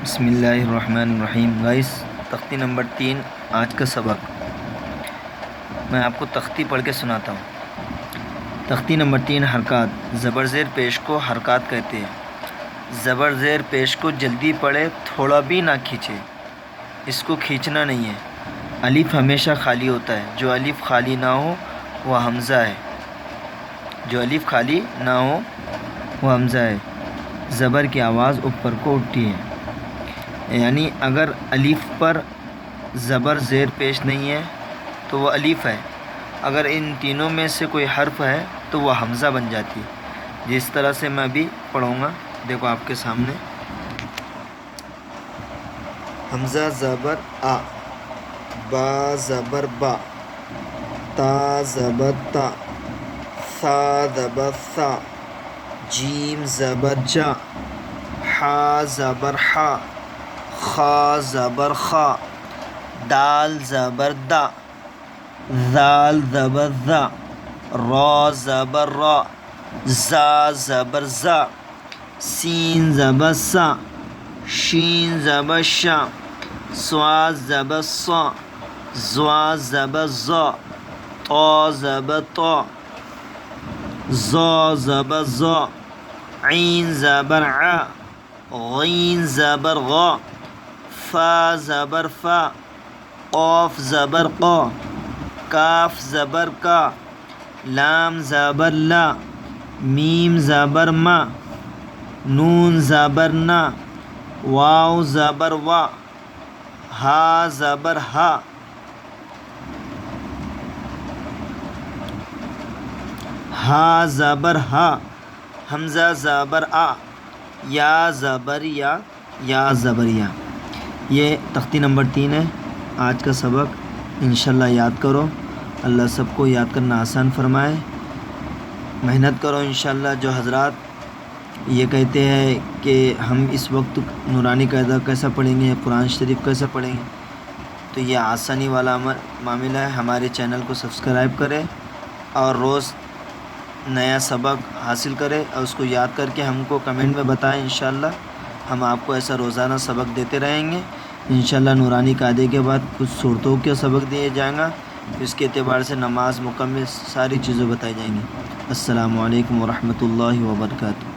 بسم اللہ الرحمن الرحیم۔ گائس، تختی نمبر 3 آج کا سبق میں آپ کو تختی پڑھ کے سناتا ہوں۔ تختی نمبر 3 حرکات۔ زبر زیر پیش کو حرکات کہتے ہیں۔ زبر زیر پیش کو جلدی پڑھے، تھوڑا بھی نہ کھینچے، اس کو کھینچنا نہیں ہے۔ الف ہمیشہ خالی ہوتا ہے، جو الف خالی نہ ہو وہ حمزہ ہے، جو الف خالی نہ ہو وہ حمزہ ہے۔ زبر کی آواز اوپر کو اٹھتی ہے، یعنی اگر الف پر زبر زیر پیش نہیں ہے تو وہ الف ہے، اگر ان تینوں میں سے کوئی حرف ہے تو وہ حمزہ بن جاتی ہے۔ جس طرح سے میں ابھی پڑھوں گا، دیکھو آپ کے سامنے۔ حمزہ زبر آ، با زبر با، تا زبر تا، ثا زبر ثا، جیم زبر جا، حا زبر حا، خا زبر خا، دال زبر دا، ذال زبر ذا، را زبر را، زا زبر زا، سین زبر سا، شین زبر شا، صاد زبر صا، زوا زبر زا، طا زبر طا، زا زبر زا، عین زبر ع، غین زبر غا، فا زبر فا، قاف زبر قا، کاف زبر کا، لام زبر لا، میم زبر ما، نون زبر نا، واو زبر وا، ہا زبر ہا، ہا زبر ہا، حمزہ زبر آ، یا زبر یا، یا زبر یا۔ یہ تختی نمبر 3 ہے آج کا سبق، انشاءاللہ یاد کرو۔ اللہ سب کو یاد کرنا آسان فرمائے، محنت کرو انشاءاللہ۔ جو حضرات یہ کہتے ہیں کہ ہم اس وقت نورانی قاعدہ کیسا پڑھیں گے، قرآن شریف کیسا پڑھیں گے، تو یہ آسانی والا معاملہ ہے۔ ہمارے چینل کو سبسکرائب کرے اور روز نیا سبق حاصل کرے اور اس کو یاد کر کے ہم کو کمنٹ میں بتائیں۔ انشاءاللہ ہم آپ کو ایسا روزانہ سبق دیتے رہیں گے۔ انشاءاللہ نورانی قاعدے کے بعد کچھ صورتوں کا سبق دیا جائے گا، اس کے اعتبار سے نماز مکمل ساری چیزیں بتائی جائیں گی۔ السلام علیکم ورحمۃ اللہ وبرکاتہ۔